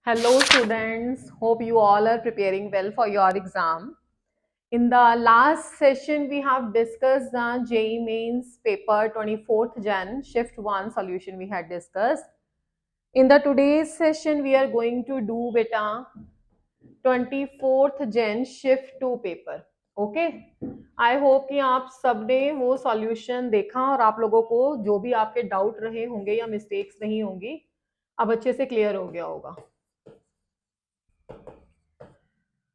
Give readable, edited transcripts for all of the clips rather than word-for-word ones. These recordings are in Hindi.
Hello students, hope you all are preparing well for your exam. In the last session, we have discussed the JEE Mains paper 24th Jan, shift 1 solution we had discussed. In the today's session, we are going to do beta 24th Jan, shift 2 paper. Okay I hope कि आप सबने वो सॉल्यूशन देखा और आप लोगों को जो भी आपके डाउट रहे होंगे या मिस्टेक्स नहीं होंगी अब अच्छे से क्लियर हो गया होगा.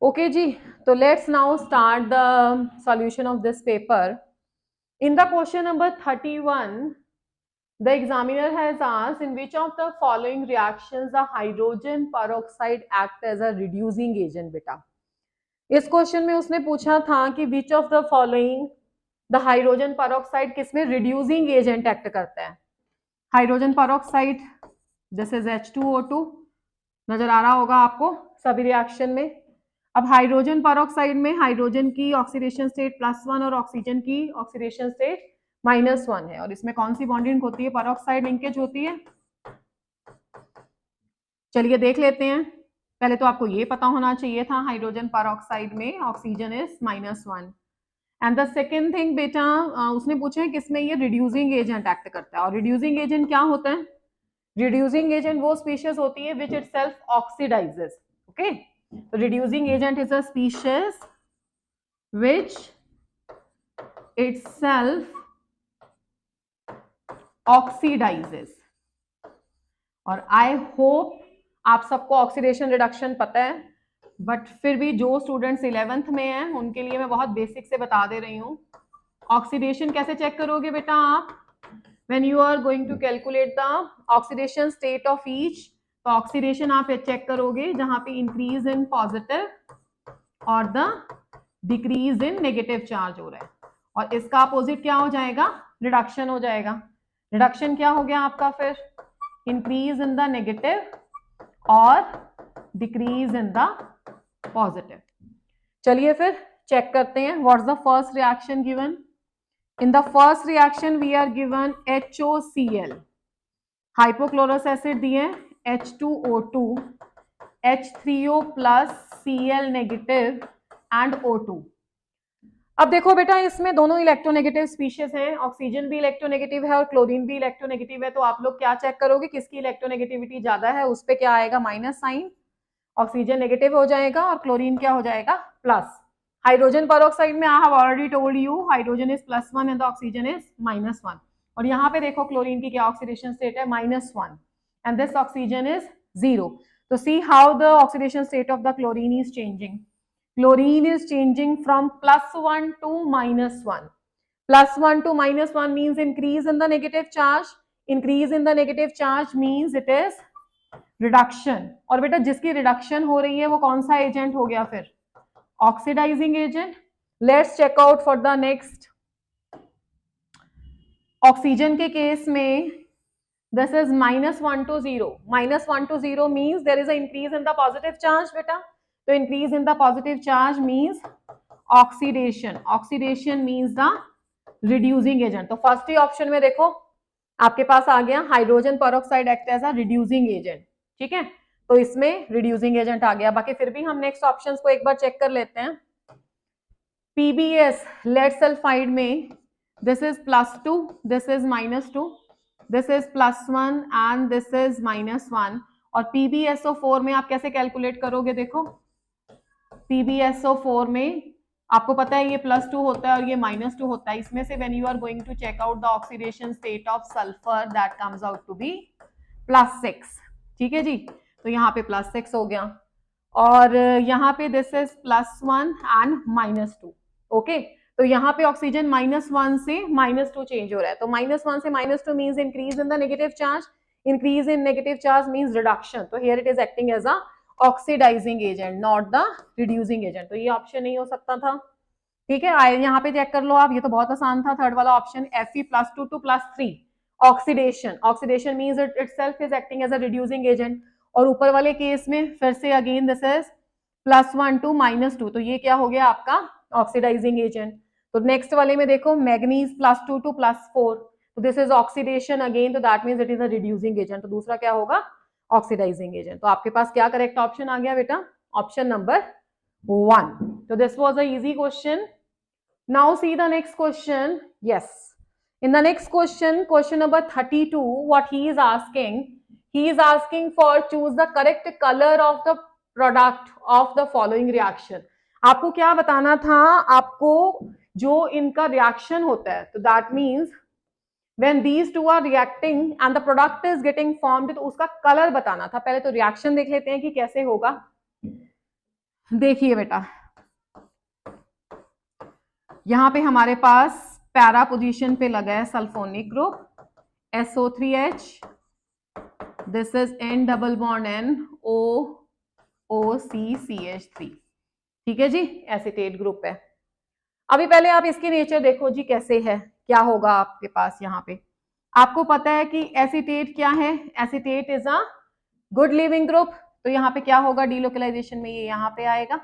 Okay ji, so let's now start the solution of this paper. In the question number 31, the examiner has asked in which of the following reactions the hydrogen peroxide act as a reducing agent beta. इस क्वेश्चन में उसने पूछा था कि which of the following the hydrogen peroxide किसमें reducing agent act करता है. Hydrogen peroxide this is H2O2 नजर आ रहा होगा आपको सभी रिएक्शन में. अब हाइड्रोजन पेरोक्साइड में हाइड्रोजन की ऑक्सीडेशन स्टेट +1 और ऑक्सीजन की ऑक्सीडेशन स्टेट -1 है और इसमें कौन सी बॉन्डिंग होती है, पेरोक्साइड लिंकेज होती है. चलिए देख लेते हैं. पहले तो आपको ये पता होना चाहिए था हाइड्रोजन पेरोक्साइड में oxygen is -1 and the second thing बेटा उसने पूछा है किसमें ये रिड्यूसिंग एजेंट एक्ट करता है. और रिड्यूसिंग एजेंट क्या होता है? रिड्यूसिंग एजेंट वो स्पीशीज होती है which itself oxidises. Okay, reducing agent is a species which itself oxidizes. और आई होप आप सबको ऑक्सीडेशन रिडक्शन पता है, बट फिर भी जो स्टूडेंट्स 11th में हैं उनके लिए मैं बहुत बेसिक से बता दे रही हूँ. ऑक्सीडेशन कैसे चेक करोगे बेटा आप? when you are going to calculate the oxidation state of each, तो ऑक्सीडेशन आप चेक करोगे जहां पे इंक्रीज इन पॉजिटिव और the decrease in negative charge हो रहा है. और इसका अपोजिट क्या हो जाएगा? रिडक्शन हो जाएगा. रिडक्शन क्या हो गया आपका फिर? इंक्रीज इन द नेगेटिव और डिक्रीज इन द पॉजिटिव. चलिए फिर चेक करते हैं. What's the first reaction given? In the first reaction we are given HOCl, hypochlorous acid दिए H2O2, H3O plus Cl negative and O2. अब देखो बेटा इसमें दोनों इलेक्ट्रोनेगेटिव स्पीशीज हैं. ऑक्सीजन भी इलेक्ट्रोनेगेटिव है और क्लोरीन भी इलेक्ट्रोनेगेटिव है. तो आप लोग क्या चेक करोगे किसकी इलेक्ट्रोनेगेटिविटी ज्यादा है? उस पर क्या आएगा? Minus sign. ऑक्सीजन नेगेटिव हो जाएगा और क्लोरीन क्या हो जाएगा? प्लस. हाइड्रोजन पेरोक्साइड में I have already told you hydrogen is +1 and the oxygen is -1. और यहाँ पे देखो क्लोरीन की क्या ऑक्सीडेशन स्टेट है? -1 and this oxygen is 0. So see how the oxidation state of the chlorine is changing. Chlorine is changing from +1 to -1. +1 to -1 means increase in the negative charge. Increase in the negative charge means it is reduction. और बेटा जिसकी रिडक्शन हो रही है वो कौन सा एजेंट हो गया फिर? Oxidizing agent. Let's check out for the next. Oxygen के केस में this is -1 to 0. -1 to 0 means there is an increase in the positive charge beta. So increase in the positive charge means oxidation. Oxidation means the reducing agent. तो फर्स्ट ही ऑप्शन में देखो आपके पास आ गया hydrogen peroxide act as a reducing agent. ठीक है, तो इसमें रिड्यूसिंग एजेंट आ गया. बाकी फिर भी हम नेक्स्ट ऑप्शंस को एक बार चेक कर लेते हैं. PbS लेड सल्फाइड में this is +2, this is -2, this is +1 and this is -1. और PbSO4 में आप कैसे कैलकुलेट करोगे? देखो PbSO4 में आपको पता है ये +2 होता है और ये -2 होता है. इसमें से when you are going to check out the oxidation state of sulfur that comes out to be +6. ठीक है जी, तो यहाँ पे +6 हो गया और यहाँ पे this is +1 and -2. ओके, तो यहाँ पे ऑक्सीजन -1 से -2 चेंज हो रहा है. तो -1 से -2 means increase in the negative charge. Increase in negative charge means reduction. तो here it is acting as a oxidising agent not the reducing agent. तो ये ऑप्शन नहीं हो सकता था. ठीक है, यहाँ पे चेक कर लो आप. ये तो बहुत आसान था. थर्ड वाला option Fe +2 to +3 oxidation. Oxidation means it itself is acting as a reducing agent. और ऊपर वाले केस में फिर से अगेन दिस इज +1 to -2. तो ये क्या हो गया आपका? Oxidising agent. तो नेक्स्ट वाले में देखो मैग्नीज +2 to +4. तो दिस इज ऑक्सीडेशन अगेन. तो that means it is a reducing agent. तो दूसरा क्या होगा? Oxidizing agent. तो आपके पास क्या करेक्ट ऑप्शन आ गया बेटा? Option number 1। तो this was a easy question. Now see the next question. Yes, in the next question number 32, what he is asking for choose the correct color of the product of the following reaction। आपको क्या बताना था? आपको जो इनका रिएक्शन होता है, तो that means when these two are reacting and the product is getting formed, तो उसका कलर बताना था। पहले तो रिएक्शन देख लेते हैं कि कैसे होगा। देखिए बेटा, यहां पे हमारे पास पैरा पोजीशन पे लगा है sulphonic group SO3H, this is N double bond N OCCH3। ठीक है जी, एसीटेट ग्रुप है। अभी पहले आप इसकी नेचर देखो जी कैसे है, क्या होगा आपके पास। यहाँ पे आपको पता है कि एसीटेट क्या है? Acetate is a good leaving group. तो यहाँ पे क्या होगा? डीलोकलाइजेशन में ये यहाँ पे आएगा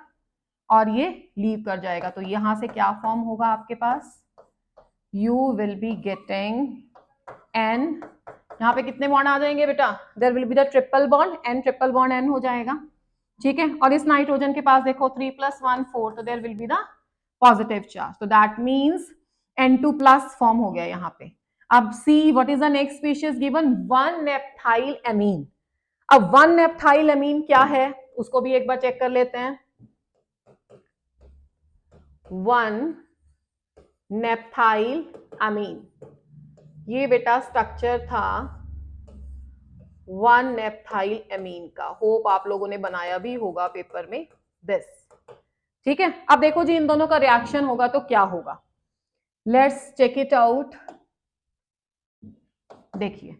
और ये लीव कर जाएगा। तो यहां से क्या फॉर्म होगा आपके पास? You will be getting N, यहाँ पे कितने बॉन्ड आ जाएंगे बेटा? There will be the triple bond, N triple bond N हो जाएगा। ठीक है, और इस नाइट्रोजन के पास देखो 3 + 1 4, तो there will be the positive charge. तो दैट मीन्स N2+ फॉर्म हो गया यहाँ पे। अब see what is the next species given? One naphthyl amine. अब 1-नेप्थाइल एमीन क्या है उसको भी एक बार चेक कर लेते हैं। 1-नेप्थाइल अमीन, ये बेटा स्ट्रक्चर था 1-नेप्थाइल एमीन का। होप आप लोगों ने बनाया भी होगा पेपर में दिस। ठीक है, अब देखो जी इन दोनों का रिएक्शन होगा तो क्या होगा। Let's check it out. देखिए,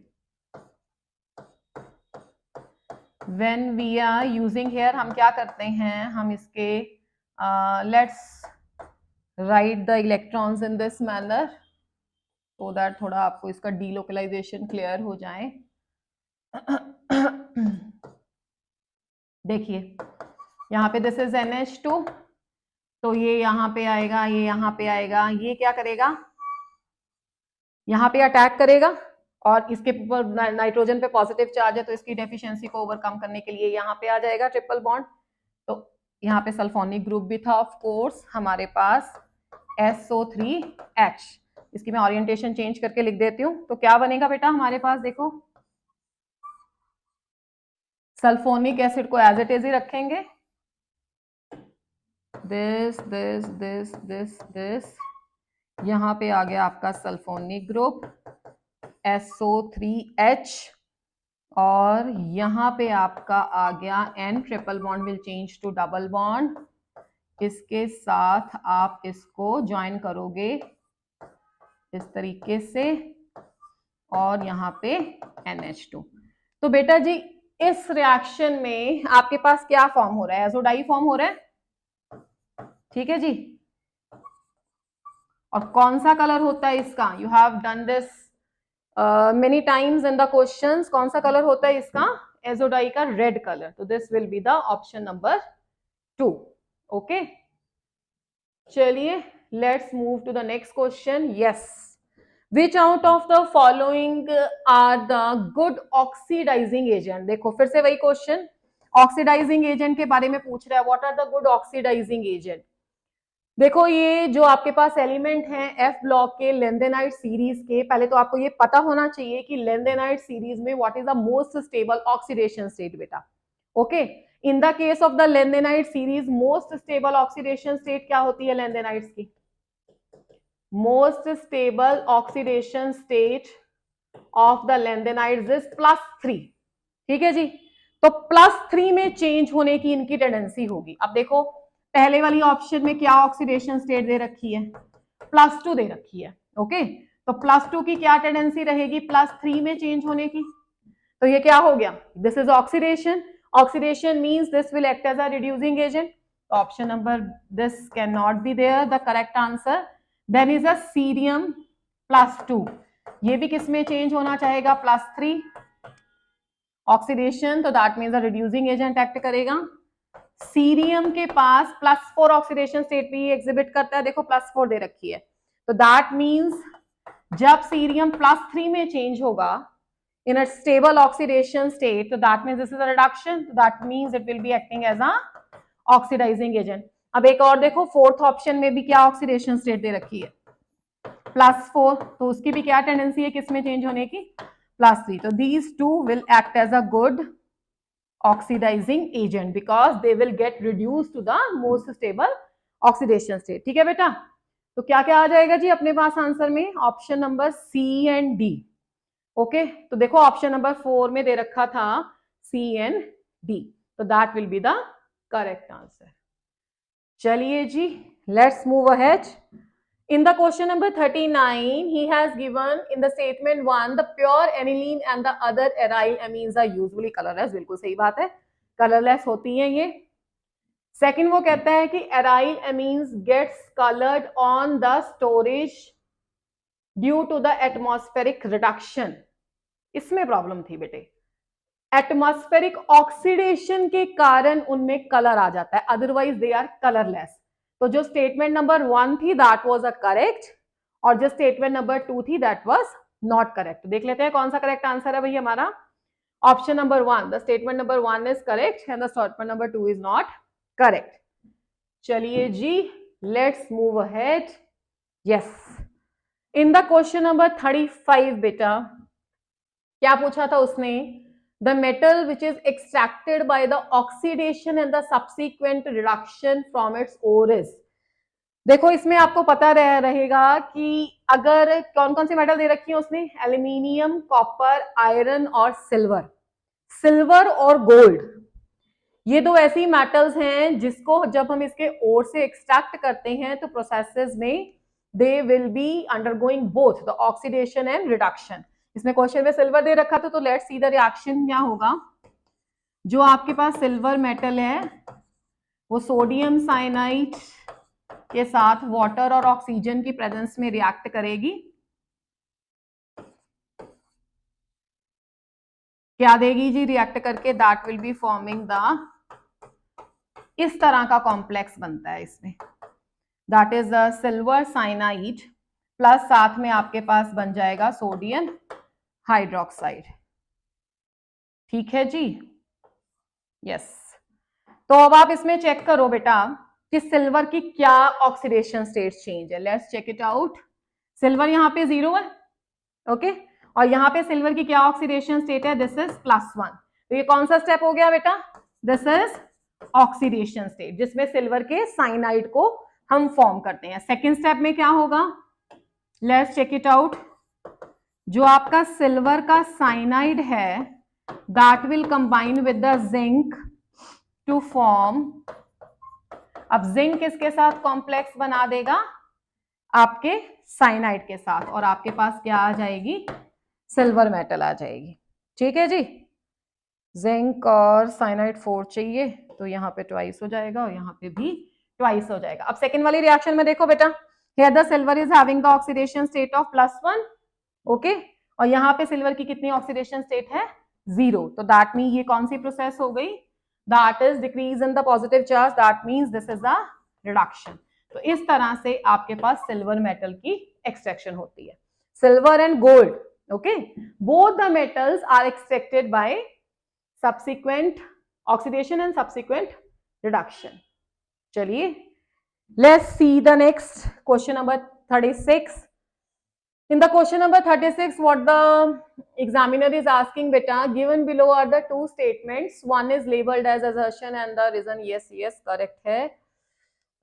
when we are using here, हम क्या करते हैं, हम इसके let's write the electrons in this manner so that थोड़ा आपको इसका डीलोकलाइजेशन क्लियर हो जाए। देखिए यहाँ पे दिस इज NH2, तो ये यहाँ पे आएगा, ये यहाँ पे आएगा, ये क्या करेगा? यहाँ पे अटैक करेगा और इसके ऊपर नाइट्रोजन पे पॉजिटिव चार्ज है, तो इसकी डेफिशिएंसी को ओवरकम करने के लिए यहाँ पे आ जाएगा ट्रिपल बॉन्ड। तो यहाँ पे सल्फोनिक ग्रुप भी था ऑफ कोर्स हमारे पास SO3H। इसकी मैं ओरिएंटेशन चेंज करके लिख देती हूँ। तो क्या बनेगा बेटा हमारे पास? देखो, सल्फोनिक एसिड को एज इट इज ही रखेंगे, this this this this this. यहाँ पे आ गया आपका सल्फोनिक ग्रुप SO3H और यहाँ पे आपका आ गया N triple bond will change to double bond. इसके साथ आप इसको ज्वाइन करोगे इस तरीके से और यहाँ पे NH2। तो बेटा जी इस रिएक्शन में आपके पास क्या फॉर्म हो रहा है? एजोडाई फॉर्म हो रहा है। ठीक है जी, और कौन सा कलर होता है इसका? You have done this many times in the questions. कौन सा कलर होता है इसका? एजोडाई का रेड कलर। तो this will be the option number 2। Okay, चलिए let's move to the next question. Yes, which out of the following are the good oxidising agent? देखो फिर से वही क्वेश्चन, ऑक्सीडाइजिंग एजेंट के बारे में पूछ रहा है। What are the good oxidising agent? देखो ये जो आपके पास एलिमेंट हैं F ब्लॉक के लेंथेनाइट सीरीज के, पहले तो आपको ये पता होना चाहिए कि लेंथेनाइट सीरीज में what is the most stable oxidation state बेटा। Okay, in the case of the lanthanide series most stable oxidation state क्या होती है लेंथेनाइट्स की? Most stable oxidation state of the lanthanides is +3। ठीक है जी, तो +3 में चेंज होने की इनकी टेंडेंसी होगी। अब देखो पहले वाली ऑप्शन में क्या ऑक्सीडेशन स्टेट दे रखी है? +2 दे रखी है। ओके, तो +2 की क्या टेंडेंसी रहेगी +3 में चेंज होने की? तो ये क्या हो गया? This is oxidation. Oxidation means this will act as a reducing agent. Option number this can not be there. The correct answer then is a cerium +2। ये भी किस में चेंज होना चाहेगा? +3 ऑक्सीडेशन, तो that means a reducing agent act करेगा। सीरियम के पास +4 ऑक्सीडेशन स्टेट भी एग्जिबिट करता है। देखो +4 दे रखी है, तो दैट मीन्स जब सीरियम +3 में चेंज होगा in a stable oxidation state, so that means this is a reduction, so that means it will be acting as a oxidizing agent. अब एक और देखो, फोर्थ ऑप्शन में भी क्या ऑक्सीडेशन स्टेट दे रखी है, +4, तो उसकी भी क्या टेंडेंसी है किसमें चेंज होने की, +3. तो these two will act as a good oxidizing agent because they will get reduced to the most stable oxidation state. ठीक है बेटा, तो क्या क्या आ जाएगा जी अपने पास आंसर में, option number C and D. Okay, तो देखो ऑप्शन नंबर 4 में दे रखा था सी एंड डी, तो that will be the correct answer. चलिए जी, let's move ahead. In the question number 39, he has given in the statement 1, the pure aniline and the other aryl amines are usually colorless. बिल्कुल सही बात है, कलरलेस होती हैं ये. सेकंड वो कहता है कि aryl amines gets colored on the storage due to the atmospheric reduction. इसमें प्रॉब्लम थी बेटे, एटमॉस्फेरिक ऑक्सीडेशन के कारण उनमें कलर आ जाता है, अदरवाइज दे आर कलरलेस. तो जो स्टेटमेंट नंबर 1 थी दैट वाज अ करेक्ट, और जो स्टेटमेंट नंबर 2 थी दैट वाज नॉट करेक्ट. देख लेते हैं कौन सा करेक्ट आंसर है भाई हमारा. Option number 1, the statement number 1 is correct and the statement number 2 is not correct. चलिए जी, let's move ahead. Yes, in the question number 35 बेटा क्या पूछा था उसने, the metal which is extracted by the oxidation and the subsequent reduction from its ore is. देखो इसमें आपको पता रहेगा कि अगर कौन कौन सी मेटल दे रखी है उसने, एल्यूमिनियम, कॉपर, आयरन और सिल्वर. सिल्वर और गोल्ड ये दो ऐसी मेटल्स हैं जिसको जब हम इसके ओर से एक्सट्रैक्ट करते हैं तो प्रोसेसेस में they will be undergoing both the oxidation and reduction. इसमें क्वेश्चन में सिल्वर दे रखा था, तो लेट्स सी द रिएक्शन क्या होगा. जो आपके पास सिल्वर मेटल है वो सोडियम साइनाइड के साथ वाटर और ऑक्सीजन की प्रेजेंस में रिएक्ट करेगी. क्या देगी जी रिएक्ट करके, that will be forming the, इस तरह का कॉम्प्लेक्स बनता है इसमें, that is the silver cyanide plus साथ में आपके पास बन जाएगा सोडियम हाइड्रोक्साइड. ठीक है जी, यस. तो अब आप इसमें चेक करो बेटा कि सिल्वर की क्या ऑक्सीडेशन स्टेट चेंज है. Let's check it out. Silver यहाँ पे 0 है, ओके, और यहाँ पे सिल्वर की क्या ऑक्सीडेशन स्टेट है, दिस इज +1. तो ये कौन सा स्टेप हो गया बेटा, दिस इज ऑक्सीडेशन स्टेट, जिसमें सिल्वर के साइनाइड को हम फॉर्म करते हैं. सेकेंड स्टेप में क्या होगा, लेट्स चेक इट आउट. जो आपका सिल्वर का साइनाइड है that will combine with the zinc to form, अब जिंक किसके साथ कॉम्प्लेक्स बना देगा, आपके साइनाइड के साथ, और आपके पास क्या आ जाएगी, सिल्वर मेटल आ जाएगी. ठीक है जी, जिंक और साइनाइड 4 चाहिए, तो यहाँ पे ट्वाइस हो जाएगा और यहाँ पे भी ट्वाइस हो जाएगा. अब सेकेंड वाली रिएक्शन में देखो बेटा, here the silver is having the oxidation state of +1, okay, और यहाँ पे सिल्वर की कितनी ऑक्सीडेशन स्टेट है, 0. तो दैट मीन ये कौन सी प्रोसेस हो गई, that is decrease in the positive charge, that means this is the reduction. तो इस तरह से आपके पास सिल्वर मेटल की एक्सट्रैक्शन होती है. Silver and gold, okay, both the metals are extracted by subsequent oxidation and subsequent reduction. चलिए, let's see the next question number 36. In the question number 36, what the examiner is asking beta, given below are the two statements, one is labeled as assertion and the reason yes correct है.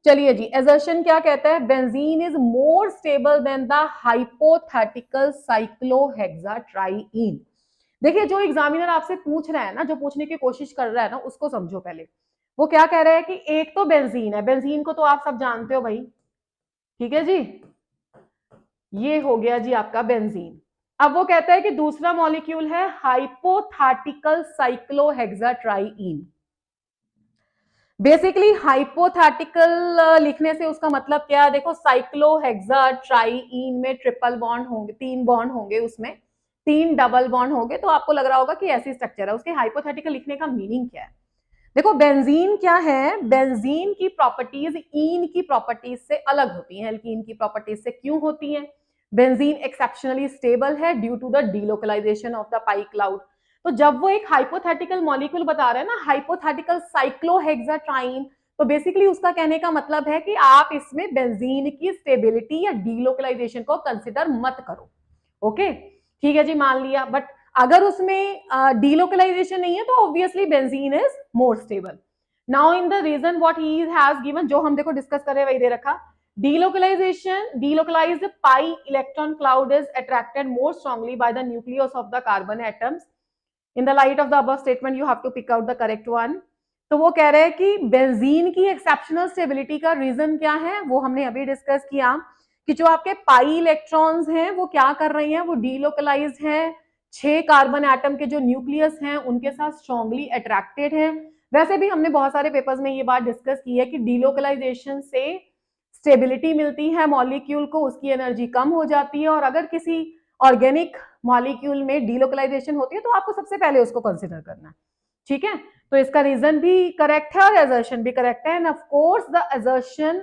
चलिए जी, assertion क्या कहता है, benzene is more stable than the hypothetical cyclohexatriene. देखिए जो एग्जामिनर आपसे पूछ रहा है ना, जो पूछने की कोशिश कर रहा है ना, उसको समझो पहले. वो क्या कह रहा है कि एक तो बेंजीन है, बेंजीन को तो आप सब जानते हो भाई, ठीक है जी, ये हो गया जी आपका बेंजीन. अब वो कहता है कि दूसरा मॉलिक्यूल है हाइपोथेटिकल साइक्लोहेक्साट्राइइन. बेसिकली हाइपोथेटिकल लिखने से उसका मतलब क्या है, देखो साइक्लोहेक्साट्राइइन में ट्रिपल बॉन्ड होंगे, 3 बॉन्ड होंगे, उसमें 3 डबल बॉन्ड होंगे, तो आपको लग रहा होगा कि ऐसी स्ट्रक्चर है. उसके हाइपोथेटिकल लिखने का मीनिंग क्या है, देखो बेंजीन क्या है, बेंजीन की प्रॉपर्टीज ईन की प्रॉपर्टीज से अलग होती हैं, एल्कीन की प्रॉपर्टीज से. क्यों होती हैं, बेंजीन एक्सेप्शनली स्टेबल है due to the delocalization of the pi cloud. तो जब वो एक हाइपोथेटिकल मॉलिक्यूल बता रहे हैं ना, हाइपोथेटिकल साइक्लोहेक्साट्राइन, तो बेसिकली उसका कहने का मतलब है कि आप इसमें बेंजीन की स्टेबिलिटी या डीलोकलाइजेशन को कंसिडर मत करो। ओके, ठीक है जी, मान लिया। बट अगर उसमें डीलोकलाइजेशन नहीं है तो obviously benzene is more stable. Now in the reason what he has given, जो हम देखो डिस्कस कर रहे हैं वही दे रखा, delocalized pi electron cloud is attracted more strongly by the nucleus of the carbon atoms. In the light of the above statement you have to pick out the correct one. तो वो कह रहे हैं कि बेंजीन की एक्सेप्शनल स्टेबिलिटी का रीजन क्या है, वो हमने अभी डिस्कस किया कि जो आपके पाई इलेक्ट्रॉन्स हैं वो क्या कर रही हैं, वो डीलोकलाइज हैं, 6 कार्बन एटम के जो न्यूक्लियस हैं उनके साथ स्ट्रांगली अट्रैक्टेड है। वैसे भी हमने बहुत सारे पेपर्स में ये बात डिस्कस की है कि डीलोकलाइजेशन से स्टेबिलिटी मिलती है मॉलिक्यूल को, उसकी एनर्जी कम हो जाती है, और अगर किसी ऑर्गेनिक मॉलिक्यूल में डीलोकलाइजेशन होती है तो आपको सबसे पहले उसको कंसिडर करना है। ठीक है, तो इसका रीजन भी करेक्ट है और असर्शन भी करेक्ट है, end of course the assertion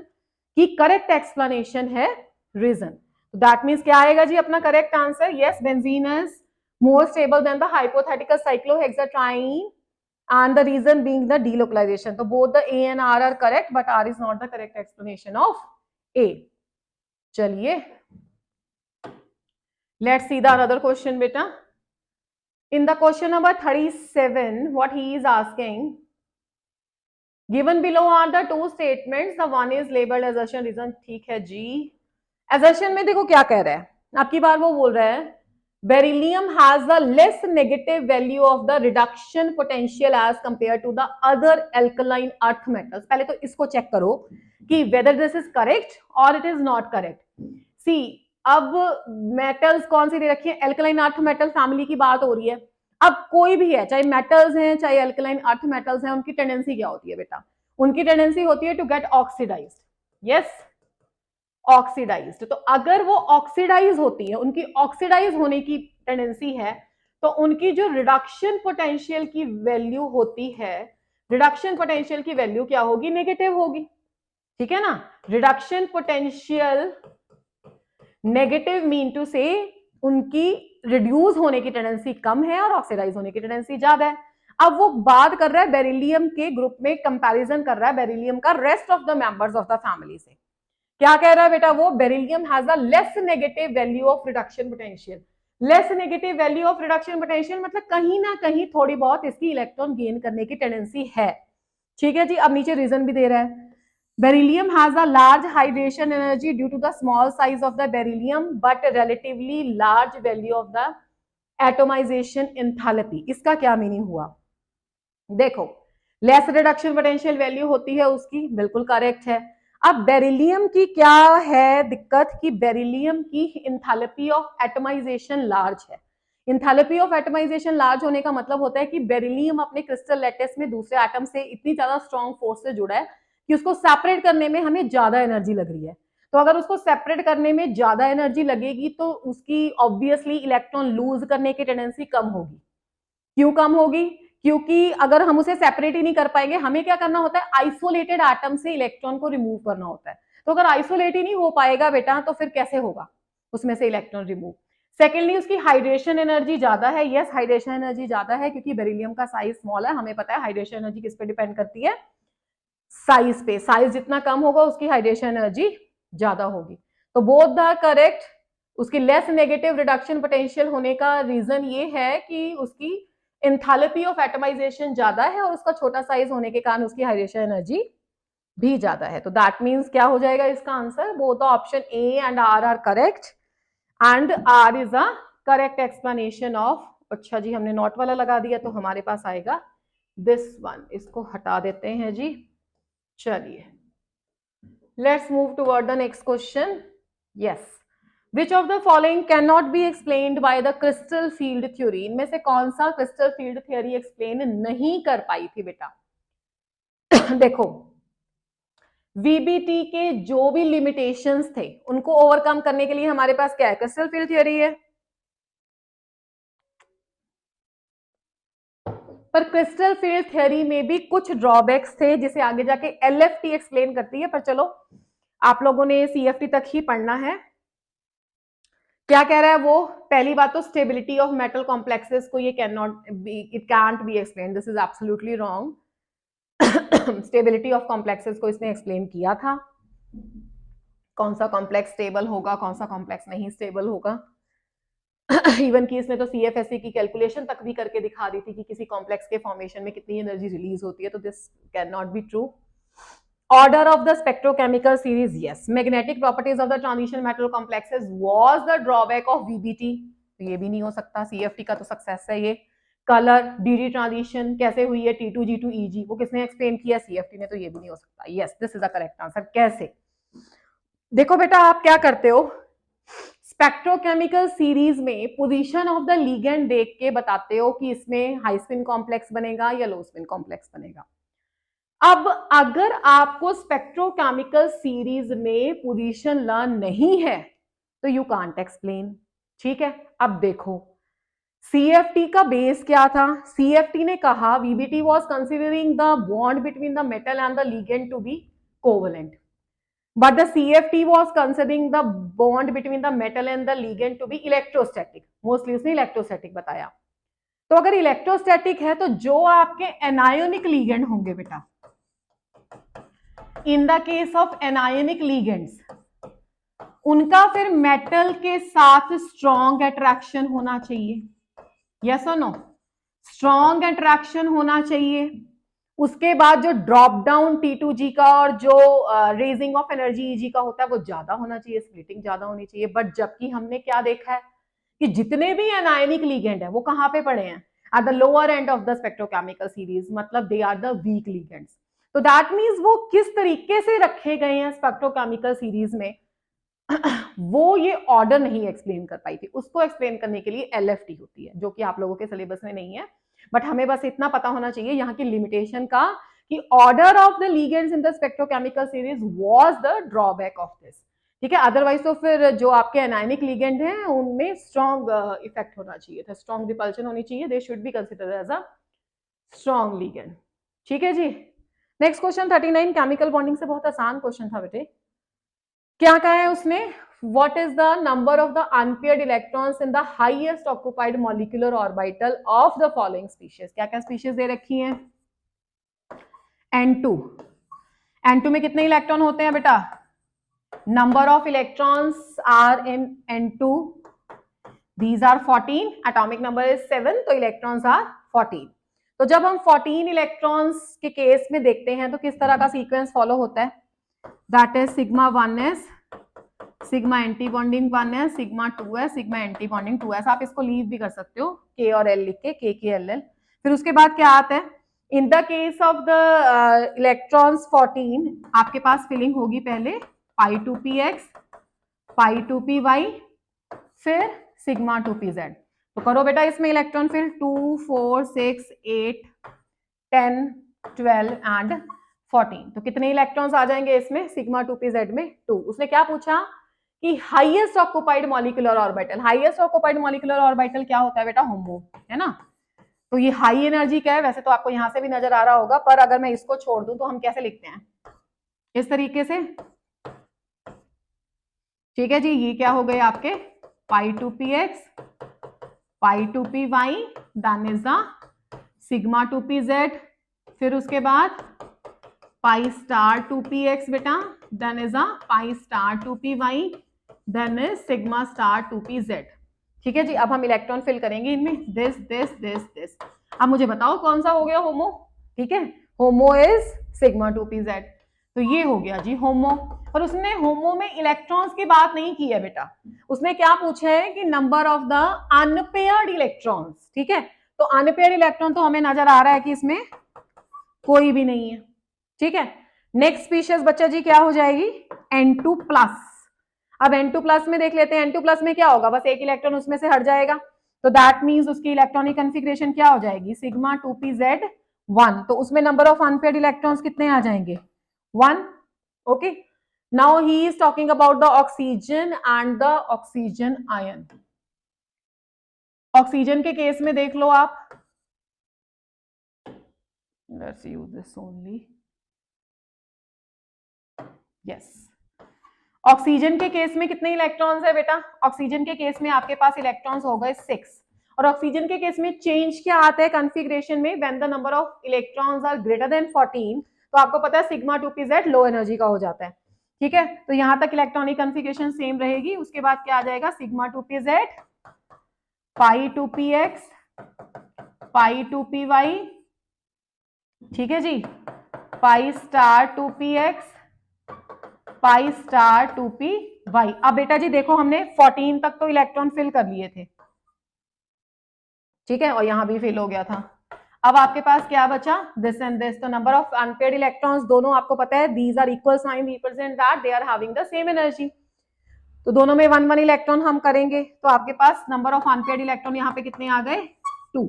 की करेक्ट एक्सप्लेनेशन है रीजन। दैट मींस क्या आएगा जी अपना correct answer, yes benzene is more stable than the hypothetical cyclohexatriene, and the reason being the delocalization. So both the A and R are correct, but R is not the correct explanation of A. चलिए, let's see the another question beta. In the question number 37, what he is asking, given below are the two statements, the one is labeled assertion, reason, ठीक है जी। assertion में देखो क्या कह रहा है, आपकी बार वो बोल रहा है beryllium has the less negative value of the reduction potential as compared to the other alkaline earth metals. पहले तो इसको चेक करो कि whether this is correct or it is not correct. See, अब metals कौन सी दे रखी है, alkaline earth metal family की बात हो रही है। अब कोई भी है, चाहे metals हैं चाहे alkaline earth metals हैं, उनकी टेंडेंसी क्या होती है बेटा, उनकी टेंडेंसी होती है to get oxidized. Yes, oxidized. तो अगर वो ऑक्सीडाइज होती है, उनकी ऑक्सीडाइज होने की टेंडेंसी है, तो उनकी जो रिडक्शन पोटेंशियल की वैल्यू होती है, रिडक्शन पोटेंशियल की वैल्यू क्या होगी, नेगेटिव होगी। ठीक है ना, reduction potential negative mean to से उनकी रिड्यूस होने की टेंडेंसी कम है और ऑक्सीडाइज होने की टेंडेंसी ज्यादा है। अब वो बात कर रहा है बेरिलियम के ग्रुप में, कंपैरिजन कर रहा है बेरिलियम का rest of the members of the family से। क्या कह रहा है बेटा वो, beryllium has a less negative value of reduction potential. Less negative value of reduction potential मतलब कहीं ना कहीं थोड़ी बहुत इसकी इलेक्ट्रॉन गेन करने की टेंडेंसी है। ठीक है जी, अब नीचे रीजन भी दे रहा है, beryllium has a large hydration energy due to the small size of the beryllium but relatively large value of the atomization enthalpy. इसका क्या मीनिंग हुआ, देखो लेस रिडक्शन पोटेंशियल वैल्यू होती है उसकी, बिल्कुल करेक्ट है। अब बेरिलियम की क्या है दिक्कत कि बेरिलियम की इंथैल्पी ऑफ एटमाइजेशन लार्ज है। इंथैल्पी ऑफ एटमाइजेशन लार्ज होने का मतलब होता है कि बेरिलियम अपने क्रिस्टल लैटिस में दूसरे एटम से इतनी ज्यादा स्ट्रॉन्ग फोर्स से जुड़ा है कि उसको सेपरेट करने में हमें ज्यादा एनर्जी लग रही है। तो अगर उसको सेपरेट करने में ज्यादा एनर्जी लगेगी तो उसकी ऑब्वियसली इलेक्ट्रॉन लूज करने की टेंडेंसी कम होगी। क्यों कम होगी, क्योंकि अगर हम उसे सेपरेट ही नहीं कर पाएंगे, हमें क्या करना होता है, आइसोलेटेड एटम से इलेक्ट्रॉन को रिमूव करना होता है। तो अगर आइसोलेट ही नहीं हो पाएगा बेटा तो फिर कैसे होगा उसमें से इलेक्ट्रॉन रिमूव। सेकेंडली उसकी हाइड्रेशन एनर्जी ज्यादा है, यस हाइड्रेशन एनर्जी ज्यादा है क्योंकि बेरिलियम का साइज स्मॉल है, हमें पता है हाइड्रेशन एनर्जी किस पे डिपेंड करती है, साइज पे। साइज जितना कम होगा उसकी हाइड्रेशन एनर्जी ज्यादा होगी। तो बोथ द करेक्ट, उसकी लेस नेगेटिव रिडक्शन पोटेंशियल होने का रीजन ये है कि उसकी एंथैल्पी ऑफ एटमाइजेशन ज्यादा है और उसका छोटा साइज होने के कारण उसकी हाइड्रेशन एनर्जी भी ज्यादा है। तो दैट मींस क्या हो जाएगा इसका answer, both option A and R are correct and R is a correct explanation of. अच्छा जी, हमने नॉट वाला लगा दिया तो हमारे पास आएगा दिस वन, इसको हटा देते हैं जी। चलिए let's move toward the next question. Yes, Which of the following cannot be explained by the crystal field theory? इनमें से कौन सा crystal field theory explain नहीं कर पाई थी बेटा? देखो VBT के जो भी limitations थे उनको ओवरकम करने के लिए हमारे पास क्या है, crystal field theory है। पर क्रिस्टल फील्ड थ्योरी में भी कुछ ड्रॉबैक्स थे जिसे आगे जाके LFT एक्सप्लेन करती है, पर चलो आप लोगों ने CFT तक ही पढ़ना है। क्या कह रहा है वो? पहली बात तो स्टेबिलिटी ऑफ मेटल कॉम्प्लेक्सेस को ये it cantt B explain, this is absolutely wrong. Stability of complexes को इसने एक्सप्लेन किया था, कौन सा कॉम्प्लेक्स स्टेबल होगा, कौन सा कॉम्प्लेक्स नहीं स्टेबल होगा। इवन की इसने तो CFSE की कैलकुलेशन तक भी करके दिखा दी थी कि किसी कॉम्प्लेक्स के फॉर्मेशन में कितनी एनर्जी रिलीज होती है, तो this can not be true. Order of the spectrochemical series, yes. Magnetic properties of the transition metal complexes was the drawback of VBT, तो ये भी नहीं हो सकता। CFT का तो सक्सेस है ये। कलर DD ट्रांजिशन कैसे हुई है T2G2EG, वो किसने एक्सप्लेन किया? CFT ने, तो ये भी नहीं हो सकता। Yes, this is the correct answer. कैसे? देखो बेटा, आप क्या करते हो, स्पेक्ट्रोकेमिकल सीरीज में पोजीशन ऑफ द लिगेंड देख के बताते हो कि इसमें हाई स्पिन कॉम्प्लेक्स बनेगा या लो स्पिन कॉम्प्लेक्स बनेगा। अब अगर आपको स्पेक्ट्रोकेमिकल सीरीज में पोजीशन लर्न नहीं है तो यू कांट एक्सप्लेन। ठीक है, अब देखो CFT का बेस क्या था? CFT ने कहा VBT was considering the bond between the metal and the ligand to be covalent, but the CFT was considering the bond between the metal and the ligand to be electrostatic, mostly उसने इलेक्ट्रोस्टैटिक बताया। तो अगर इलेक्ट्रोस्टैटिक है तो जो आपके एनायोनिक लिगेंड होंगे बेटा, इन the case of anionic ligands, उनका फिर मेटल के साथ स्ट्रॉन्ग अट्रैक्शन होना चाहिए। यस और नो? स्ट्रॉन्ग अट्रैक्शन होना चाहिए। उसके बाद जो ड्रॉप डाउन T2G का और जो रेजिंग ऑफ एनर्जी EG का होता है वो ज्यादा होना चाहिए, स्प्लिटिंग ज्यादा होनी चाहिए। बट जबकि हमने क्या देखा है कि जितने भी एनायनिक लिगेंड है वो कहां पे पड़े हैं? At the lower end of the spectrochemical series, मतलब they are the weak ligands. तो दैट मीन्स वो किस तरीके से रखे गए हैं स्पेक्ट्रोकेमिकल सीरीज में, वो ये ऑर्डर नहीं एक्सप्लेन कर पाई थी। उसको एक्सप्लेन करने के लिए LFT होती है, जो कि आप लोगों के सिलेबस में नहीं है, बट हमें बस इतना पता होना चाहिए यहाँ की लिमिटेशन का कि order of the ligands in the spectrochemical series was the drawback of this. ठीक है, अदरवाइज तो फिर जो आपके एनायनिक लिगेंड हैं उनमें स्ट्रॉन्ग इफेक्ट होना चाहिए था, स्ट्रॉन्ग रिपल्शन होनी चाहिए, they should be considered as a strong ligand. ठीक है जी। नेक्स्ट क्वेश्चन 39, केमिकल बॉन्डिंग से बहुत आसान क्वेश्चन था बेटे। क्या कहा है उसने? What is the number of the unpaired electrons in the highest occupied molecular orbital of the following species? क्या क्या स्पीशीज दे रखी हैं? N2। N2 में कितने इलेक्ट्रॉन होते हैं बेटा? Number of electrons are in N2, these are 14, atomic number is 7, तो electrons are 14। तो जब हम 14 इलेक्ट्रॉन्स के केस में देखते हैं तो किस तरह का सीक्वेंस फॉलो होता है? That is sigma 1s, sigma anti bonding 1 है, सिग्मा 2 है, सिग्मा एंटी बॉन्डिंग 2 है। आप इसको लीव भी कर सकते हो, K और L लिख के, KKLL। फिर उसके बाद क्या आता है? इन the case of the electrons 14 आपके पास फिलिंग होगी पहले π2px, π2py, फिर सिग्मा 2pz। तो करो बेटा इसमें इलेक्ट्रॉन फिल 2 4 6 8 10 12 एंड 14। तो कितने इलेक्ट्रॉन्स आ जाएंगे इसमें? सिग्मा 2pz में 2। उसने क्या पूछा कि highest occupied molecular orbital, highest occupied molecular orbital क्या होता है बेटा? होमो, है ना? तो ये हाई एनर्जी का है, वैसे तो आपको यहां से भी नजर आ रहा होगा, पर अगर मैं इसको छोड़ दूं तो हम कैसे लिखते हैं? इस तरीके से। ठीक है जी, ये क्या हो गए आपके π2px, π2py, then is the sigma 2pz, फिर उसके बाद पाई स्टार 2px बेटा, then is a pi star 2py, then is sigma star 2pz। ठीक है जी, अब हम इलेक्ट्रॉन फिल करेंगे इनमें, दिस दिस दिस दिस। अब मुझे बताओ कौन सा हो गया होमो? ठीक है, होमो इज सिग्मा 2pz। तो ये हो गया जी होमो। पर उसने होमो में इलेक्ट्रॉन्स की बात नहीं की है बेटा, उसने क्या पूछा है कि number of the unpaired electrons. ठीक है, तो अनपेयर्ड इलेक्ट्रॉन तो हमें नजर आ रहा है कि इसमें कोई भी नहीं है। ठीक है, नेक्स्ट स्पीशीज बच्चा जी क्या हो जाएगी? N2 plus. अब N2 प्लस में देख लेते हैं, N2 प्लस में क्या होगा? बस एक इलेक्ट्रॉन उसमें से हट जाएगा, तो दैट मींस उसकी इलेक्ट्रॉनिक कॉन्फ़िगरेशन क्या हो जाएगी? Sigma 2pz1। तो उसमें नंबर ऑफ अनपेयर्ड इलेक्ट्रॉन्स कितने आ जाएंगे? 1। Okay, now he is talking about the oxygen and the oxygen ion. Oxygen के केस में देख लो आप, let's use this only. Yes, oxygen के केस में कितने इलेक्ट्रॉन्स है बेटा? ऑक्सीजन के केस में आपके पास इलेक्ट्रॉन्स हो गए 6, और ऑक्सीजन के केस में चेंज क्या आता है कॉन्फ़िगरेशन में? When the number of electrons are greater than 14, तो आपको पता है सिग्मा 2pz लो एनर्जी का हो जाता है, ठीक है। तो यहां तक इलेक्ट्रॉनिक कॉन्फ़िगरेशन सेम रहेगी। उसके बाद क्या आ जाएगा? सिग्मा 2pz, पाई 2px, पाई 2py, ठीक है जी, पाई स्टार 2px, पाई स्टार 2py। अब बेटा जी देखो हमने 14 तक तो इलेक्ट्रॉन फिल कर लिए थे, ठीक है, और यहां भी फिल हो गया था। अब आपके पास क्या बचा? This and this. तो नंबर ऑफ अनपेयर्ड इलेक्ट्रॉन्स दोनों आपको पता है these are equal sign represent that they are having the same energy. तो दोनों में 1 1 इलेक्ट्रॉन हम करेंगे, तो आपके पास नंबर ऑफ अनपेयर्ड इलेक्ट्रॉन यहाँ पे कितने आ गए? 2।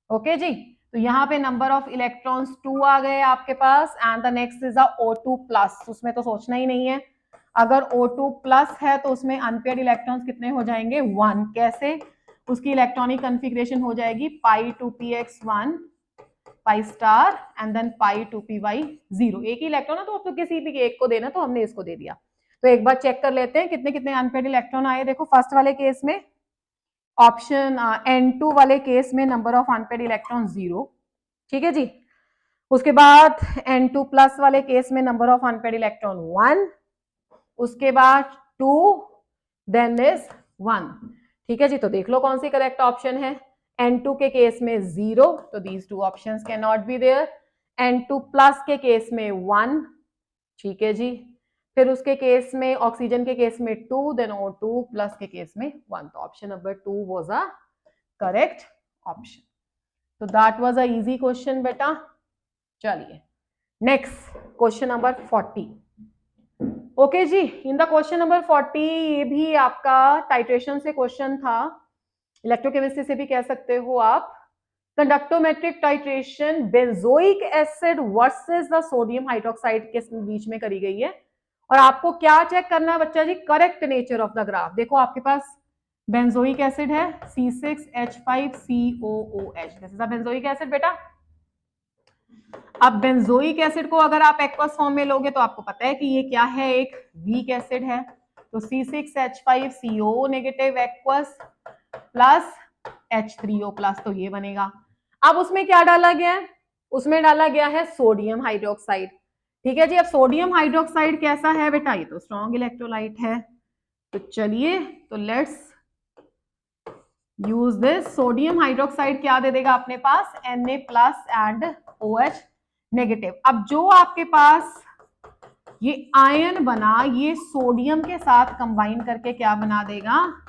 ओके जी, तो यहाँ पे नंबर ऑफ इलेक्ट्रॉन्स 2 आ गए आपके पास। And the next is O2 plus. उसमें तो सोचना ही नहीं है, अगर O2 प्लस है तो उसमें अनपेयर्ड इलेक्ट्रॉन्स कितने हो जाएंगे? 1। कैसे? उसकी इलेक्ट्रॉनिक कॉन्फ़िगरेशन हो जाएगी pi 2px 1, pi star and then pi 2py 0। एक ही इलेक्ट्रॉन है तो अब तो किसी भी एक को देना, तो हमने इसको दे दिया। तो एक बार चेक कर लेते हैं कितने कितने अनपेयर्ड इलेक्ट्रॉन आए। देखो फर्स्ट वाले केस में ऑप्शन N2 वाले केस में नंबर ऑफ अनपेयर्ड इलेक्ट्रॉन 0, ठीक है जी। उसके बाद N2 प्लस वाले केस में नंबर ऑफ अनपेयर्ड इलेक्ट्रॉन 1, उसके बाद 2, देन इज 1, ठीक है जी। तो देख लो कौन सी करेक्ट ऑप्शन है। N2 के केस में 0, तो these two options can not be there. N2 plus के केस में 1, ठीक है जी। फिर उसके केस में ऑक्सीजन के केस में 2, देन O2 प्लस के केस में 1। तो option number 2 was a correct option. तो that was a easy question बेटा। चलिए नेक्स्ट क्वेश्चन नंबर 40। ओके जी, इन द क्वेश्चन नंबर 40 ये भी आपका टाइट्रेशन से क्वेश्चन था, इलेक्ट्रोकेमिस्ट्री से भी कह सकते हो आप। Conductometric titration benzoic acid versus the sodium hydroxide के बीच में करी गई है। और आपको क्या चेक करना है बच्चा जी? Correct nature of the graph. देखो आपके पास बेंजोइक एसिड है C6H5COOH, this is a benzoic acid बेटा। अब बेंजोइक एसिड को अगर आप एक्वस फॉर्म में लोगे तो आपको पता है कि ये क्या है? एक वीक एसिड है। तो C6H5CO negative aqueous plus H3O plus, तो ये बनेगा। अब उसमें क्या डाला गया है? उसमें डाला गया है सोडियम हाइड्रोक्साइड, ठीक है जी। अब सोडियम हाइड्रोक्साइड कैसा है बेटा? ये तो स्ट्रॉन्ग इलेक्ट्रोलाइट है। तो चलिए, तो let's use this. Sodium hydroxide क्या दे देगा अपने पास? Na plus and OH negative. अब जो आपके पास ये आयन बना, ये सोडियम के साथ कंबाइन करके क्या बना देगा?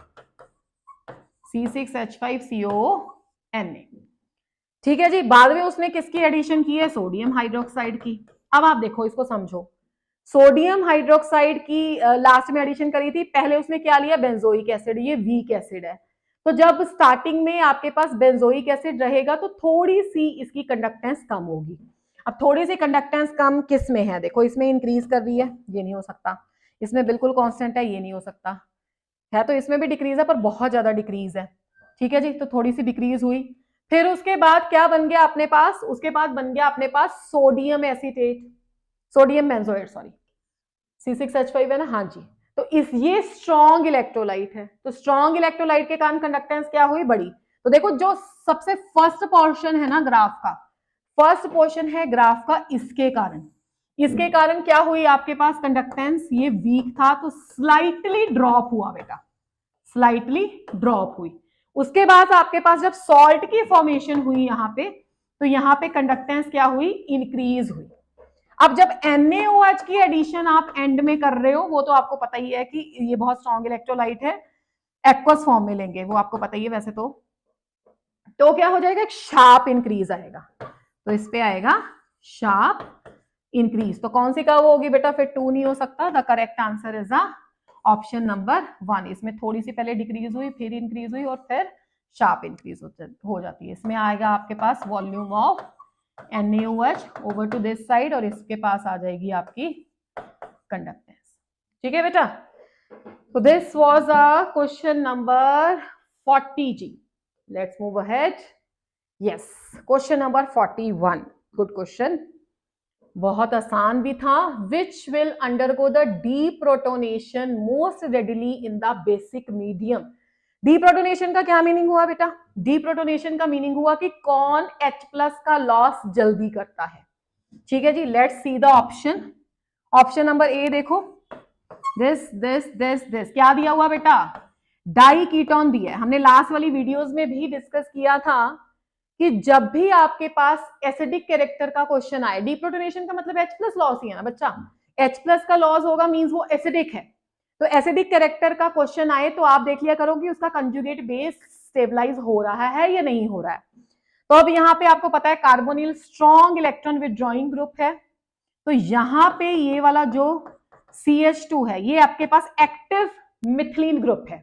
C6H5CONA, ठीक है जी। बाद में उसने किसकी एडिशन की है? सोडियम हाइड्रोक्साइड की। अब आप देखो इसको समझो, सोडियम हाइड्रोक्साइड की लास्ट में एडिशन करी थी, पहले उसने क्या लिया? Benzoic acid. ये वीक एसिड है, तो जब स्टार्टिंग में आपके पास बेंजोइक एसिड रहेगा तो थोड़ी सी इसकी कंडक्टेंस कम होगी। अब थोड़ी सी कंडक्टेंस कम किस में है? देखो इसमें इंक्रीज कर रही है, ये नहीं हो सकता। इसमें बिल्कुल कांस्टेंट है, ये नहीं हो सकता है। तो इसमें भी डिक्रीज है पर बहुत ज्यादा डिक्रीज है, ठीक है जी। तो थोड़ी सी डिक्रीज हुई। फिर उसके बाद क्या बन गया अपने पास? उसके बाद बन गया अपने पास sodium acetate, sodium benzoate, sorry C6H5 है ना, हाँ जी। तो ये स्ट्रॉन्ग इलेक्ट्रोलाइट है, तो स्ट्रॉन्ग इलेक्ट्रोलाइट के कारण कंडक्टेंस क्या हुई? बड़ी। तो देखो जो सबसे फर्स्ट पोर्शन है ना ग्राफ का, फर्स्ट पोर्शन है ग्राफ का, इसके कारण क्या हुई आपके पास? कंडक्टेंस ये वीक था तो स्लाइटली ड्रॉप हुआ बेटा, स्लाइटली ड्रॉप हुई। उसके बाद आपके पास जब सॉल्ट की फॉर्मेशन हुई यहां पे, तो यहां पे कंडक्टेंस क्या हुई? इंक्रीज हुई। अब जब NaOH की एडिशन आप एंड में कर रहे हो, वो तो आपको पता ही है कि ये बहुत स्ट्रॉन्ग इलेक्ट्रोलाइट है, एक्वस फॉर्म में लेंगे, वो आपको पता ही है वैसे तो क्या हो जाएगा? एक शार्प इंक्रीज आएगा। तो इस पे आएगा शार्प इंक्रीज। तो कौन सी का वो होगी बेटा? फिर 2 नहीं हो सकता। The correct answer is option number 1। इसमें थोड़ी सी पहले डिक्रीज हुई, फिर इंक्रीज हुई और फिर शार्प इंक्रीज हो जाती है। इसमें आएगा आपके पास volume of NaOH over to this side, और इसके पास आ जाएगी आपकी कंडक्टेंस, ठीक है बेटा। तो this was a question number 40 जी। Let's move ahead. Yes, question number 41, good question. बहुत आसान भी था। Which will undergo the deprotonation most readily in the basic medium. Deprotonation का क्या मीनिंग हुआ बेटा? डीप्रोटोनेशन का मीनिंग हुआ कि कौन H+ का लॉस जल्दी करता है। ठीक है जी, let's see the option. Option number A देखो, दिस क्या दिया हुआ बेटा? डाई कीटोन दिया है। हमने लास्ट वाली वीडियोस में भी डिस्कस किया था कि जब भी आपके पास एसिडिक कैरेक्टर का क्वेश्चन आए, डीप्रोटोनेशन का मतलब H+ लॉस ही है ना बच्चा, H+ का लॉस होगा मींस वो एसिडिक है। तो एसिडिक कैरेक्टर का क्वेश्चन आए तो आप देख लिया करो कि उसका कंजुगेट बेस स्टेबलाइज हो रहा है या नहीं हो रहा है। तो अब यहाँ पे आपको पता है carbonyl strong electron withdrawing group है, तो यहाँ पे ये वाला जो CH2 है ये आपके पास एक्टिव मिथिलीन ग्रुप है।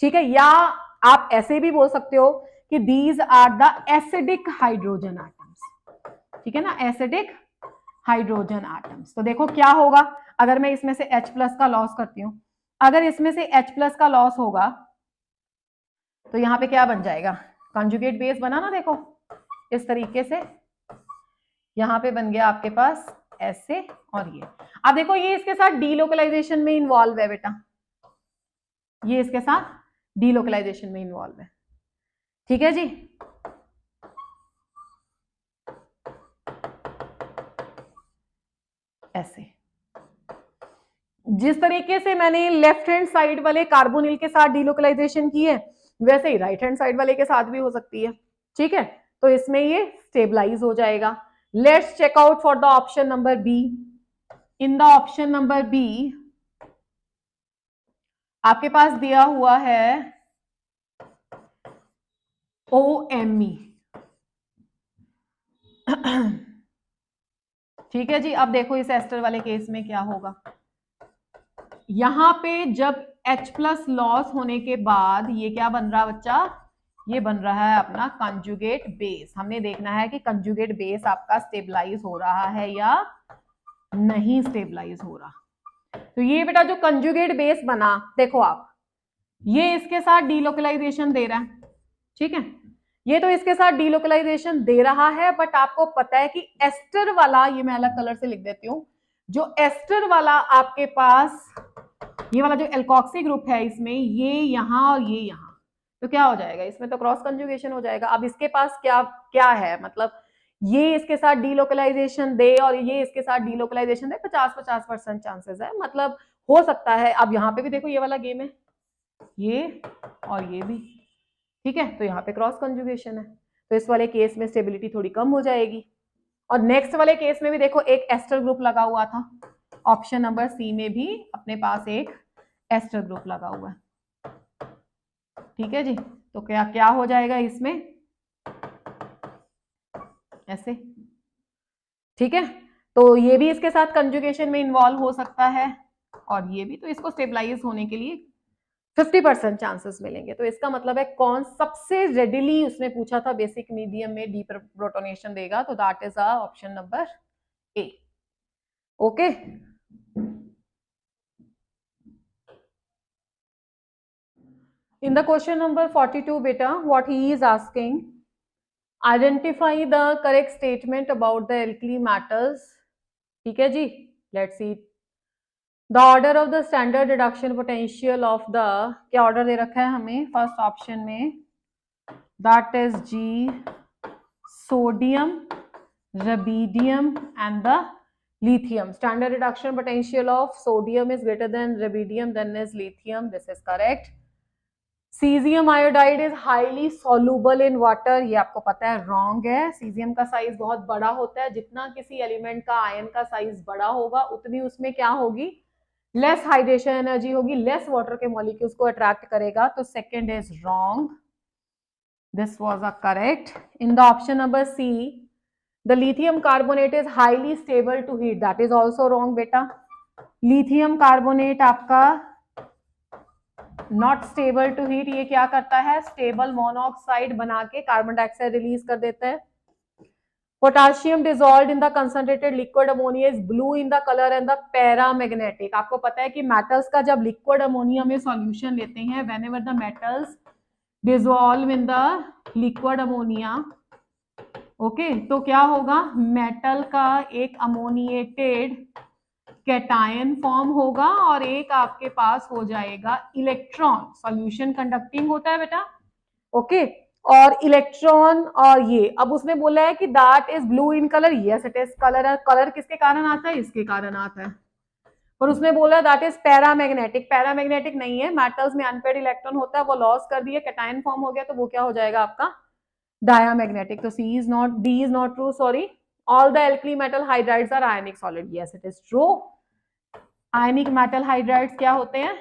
ठीक है, या आप ऐसे भी बोल सकते हो कि these are the acidic hydrogen atoms. ठीक है ना, एसिडिक हाइड्रोजन एटम्स। तो देखो क्या होगा अगर मैं इसमें से H+ का लॉस करती हूं। अगर इसमें से H+ का लॉस होगा तो यहां पे क्या बन जाएगा? कंजुगेट बेस बना ना, देखो इस तरीके से यहां पे बन गया आपके पास ऐसे और ये। अब देखो ये इसके साथ डीलोकलाइजेशन में इन्वॉल्व है बेटा, ये इसके साथ डीलोकलाइजेशन में इन्वॉल्व है। ठीक है जी, ऐसे जिस तरीके से मैंने लेफ्ट हैंड साइड वाले कार्बोनिल के साथ डीलोकलाइजेशन की है वैसे ही राइट हैंड साइड वाले के साथ भी हो सकती है। ठीक है, तो इसमें ये स्टेबलाइज हो जाएगा। Let's check out for the option number B. In the option number B आपके पास दिया हुआ है OMe। ठीक है जी, अब देखो इस एस्टर वाले केस में क्या होगा। यहां पे जब H+ लॉस होने के बाद ये क्या बन रहा बच्चा? ये बन रहा है अपना कंजुगेट बेस। हमने देखना है कि कंजुगेट बेस आपका स्टेबलाइज हो रहा है या नहीं स्टेबलाइज हो रहा। तो ये बेटा जो कंजुगेट बेस बना, देखो आप ये इसके साथ डीलोकलाइजेशन दे रहा है। ठीक है, ये तो इसके साथ डीलोकलाइजेशन दे रहा है, बट आपको पता है कि एस्टर वाला, ये मैं अलग कलर से लिख देती हूं, जो एस्टर वाला आपके पास ये वाला जो एल्कोक्सी ग्रुप है इसमें ये यहां और ये यहां, तो क्या हो जाएगा? इसमें तो क्रॉस कंजुगेशन हो जाएगा। अब इसके पास क्या क्या है, मतलब ये इसके साथ डीलोकलाइजेशन दे और ये इसके साथ डीलोकलाइजेशन दे, 50-50% चांसेस है, मतलब हो सकता है। अब यहाँ पे भी देखो ये वाला गेम है, ये और ये भी। ठीक है, तो यहाँ पे क्रॉस कंजुगेशन है, तो इस वाले केस में स्टेबिलिटी थोड़ी कम हो जाएगी। और नेक्स्ट वाले केस में भी देखो एक एस्टर ग्रुप लगा हुआ था, ऑप्शन नंबर सी में भी अपने पास एक एस्टर ग्रुप लगा हुआ है। ठीक है जी, तो क्या क्या हो जाएगा इसमें? ऐसे। ठीक है, तो ये भी इसके साथ कंजुगेशन में इन्वॉल्व हो सकता है और ये भी, तो इसको स्टेबलाइज होने के लिए 50% चांसेस मिलेंगे। तो इसका मतलब है कौन सबसे रेडिली, उसने पूछा था बेसिक मीडियम में डीप्रोटोनेशन देगा, तो that is option number A. Okay, in the question number 42 beta, what he is asking, identify the correct statement about the alkali matters. ठीक है जी, let's see the order of the standard reduction potential of the, क्या ऑर्डर दे रखा है हमें फर्स्ट ऑप्शन में, that is G, sodium, rubidium and the lithium. Standard reduction potential of sodium is greater than rubidium, then is lithium. This is correct. Caesium iodide is highly soluble in water, ये आपको पता है रॉन्ग है। सीजियम का साइज बहुत बड़ा होता है, जितना किसी एलिमेंट का आयन का साइज बड़ा होगा उतनी उसमें क्या होगी? लेस हाइड्रेशन एनर्जी होगी, लेस वाटर के मॉलिक्यूल्स को अट्रैक्ट करेगा। तो second is wrong, this was a correct. In the option number C, the lithium carbonate is highly stable to heat, that is also wrong बेटा। लिथियम कार्बोनेट आपका नॉट स्टेबल टू हीट, ये क्या करता है? स्टेबल मोनोऑक्साइड बना के कार्बन डाइऑक्साइड रिलीज कर देता है। Potassium dissolve in the concentrated liquid ammonia is blue in the colour and the paramagnetic. आपको पता है कि मेटल्स का जब लिक्विड अमोनिया में सॉल्यूशन लेते हैं, whenever the metals dissolve in the liquid ammonia, okay तो क्या होगा, मेटल का एक अमोनिएटेड कैटायन फॉर्म होगा और एक आपके पास हो जाएगा इलेक्ट्रॉन, सॉल्यूशन कंडक्टिंग होता है बेटा। ओके और इलेक्ट्रॉन, और ये अब उसने बोला है कि that is blue in colour, yes it is colour है। कलर किसके कारण आता है, इसके कारण आता है। और उसने बोला दैट इज पैरामैग्नेटिक, पैरामैग्नेटिक नहीं है, मेटल्स में अनपेड इलेक्ट्रॉन होता है, वो लॉस कर दिए, कैटायन फॉर्म हो गया, तो वो क्या हो जाएगा आपका डायामैग्नेटिक। तो C is not, D is not true, sorry. All the alkali metal hydrides are ionic solid, yes it is true. Ionic metal hydrides क्या होते हैं,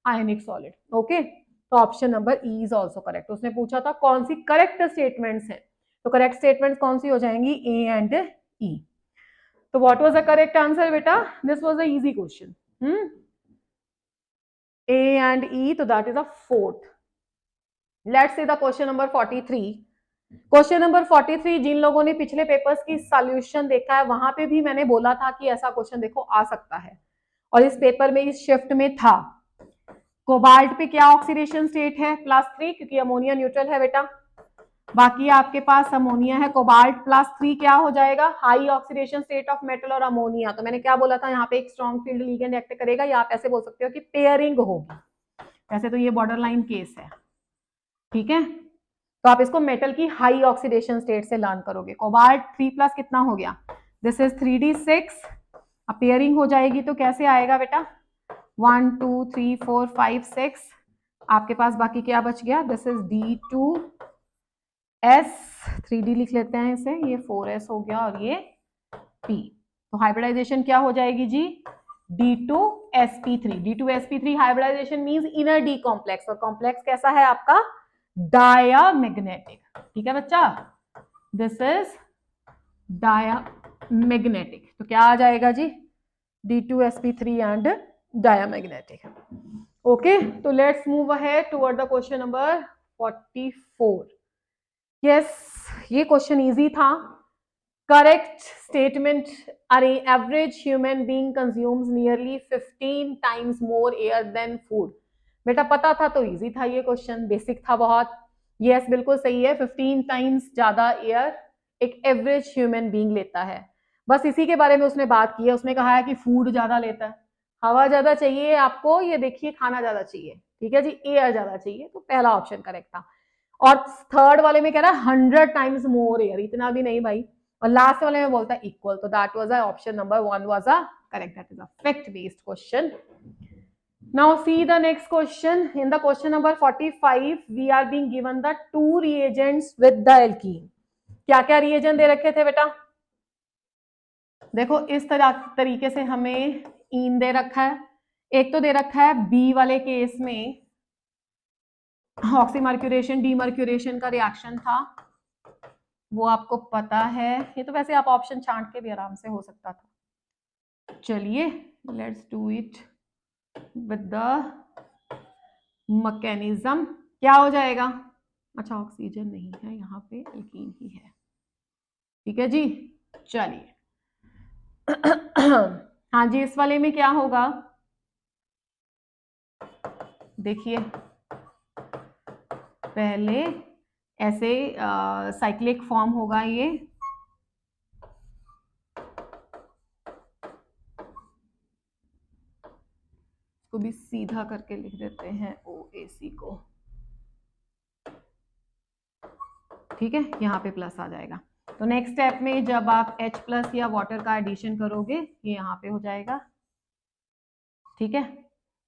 आयनिक सॉलिड। ओके तो option number E is also correct. उसने पूछा था कौन सी करेक्ट स्टेटमेंट्स हैं, तो करेक्ट स्टेटमेंट्स कौन सी हो जाएंगी, ए एंड ई। तो what was the correct answer बेटा, this was the easy question, A and E, तो that is a fourth. Let's see the question number 43। Question number 43, जिन लोगों ने पिछले पेपर्स की सॉल्यूशन देखा है वहां पे भी मैंने बोला था कि ऐसा क्वेश्चन देखो आ सकता है, और इस पेपर में इस शिफ्ट में था। कोबाल्ट पे क्या ऑक्सीडेशन स्टेट है, +3, क्योंकि अमोनिया न्यूट्रल है बेटा। बाकी आपके पास अमोनिया है, कोबाल्ट +3 क्या हो जाएगा, high oxidation state of metal और अमोनिया। तो मैंने क्या बोला था, यहाँ पे एक स्ट्रॉन्ग फील्ड लिगेंड एक्ट करेगा, या आप ऐसे बोल सकते हो कि पेयरिंग होगी। वैसे तो ये बॉर्डर लाइन केस है, ठीक है। तो आप इसको मेटल की हाई ऑक्सीडेशन स्टेट से लर्न करोगे। कोबाल्ट 3+ कितना हो गया, दिस इज 3d6, अब पेयरिंग हो जाएगी तो कैसे आएगा बेटा, 1 2 3 4 5 6, आपके पास बाकी क्या बच गया, दिस इज D2S, 3D लिख लेते हैं इसे, ये 4S हो गया और ये P। तो हाइब्रिडाइजेशन क्या हो जाएगी जी, D2sp3। D2sp3 hybridization means inner D complex, और कॉम्प्लेक्स कैसा है आपका, डायामैग्नेटिक, ठीक है बच्चा, दिस इज डायामैग्नेटिक। तो क्या आ जाएगा जी, D2sp3 एंड डायामैग्नेटिक। ओके तो let's move ahead toward the question number 44। Yes ये क्वेश्चन इजी था। करेक्ट स्टेटमेंट, अरे average human being consumes nearly 15 times more air than food. बेटा पता था तो इजी था ये क्वेश्चन, बेसिक था बहुत। यस बिल्कुल सही है, 15 टाइम्स ज्यादा एयर एक एवरेज ह्यूमन बीइंग लेता है। बस इसी के बारे में उसने बात की है, उसने कहा है कि फूड ज्यादा लेता है, हवा ज्यादा चाहिए आपको, ये देखिए खाना ज्यादा चाहिए, ठीक है जी, एयर ज्यादा चाहिए, तो पहला ऑप्शन करेक्ट था। और थर्ड वाले में कह रहा है 100 टाइम्स मोर एयर, इतना भी नहीं भाई, और लास्ट वाले में बोलता है इक्वल, तो that was option number 1 was a correct, that is a fact based question. Now see the next question. In the question number 45, we are being given the two reagents with the alkene. क्या क्या reagent दे रखे थे बेटा, देखो इस तरीके से हमें इन दे रखा है। एक तो दे रखा है बी वाले केस में ऑक्सीमर्क्यूरेशन डीमर्क्यूरेशन का रिएक्शन था, वो आपको पता है, ये तो वैसे आप ऑप्शन छांट के भी आराम से हो सकता था। चलिए let's do it with the mechanism. क्या हो जाएगा, अच्छा ऑक्सीजन नहीं है यहाँ पे, एल्कीन ही है, ठीक है जी। चलिए हाँ जी इस वाले में क्या होगा, देखिए पहले ऐसे साइक्लिक फॉर्म होगा, ये इसको भी सीधा करके लिख देते हैं OAC को, ठीक है, यहाँ पे प्लस आ जाएगा। तो नेक्स्ट स्टेप में जब आप H+ या वाटर का एडिशन करोगे, ये यहाँ पे हो जाएगा, ठीक है,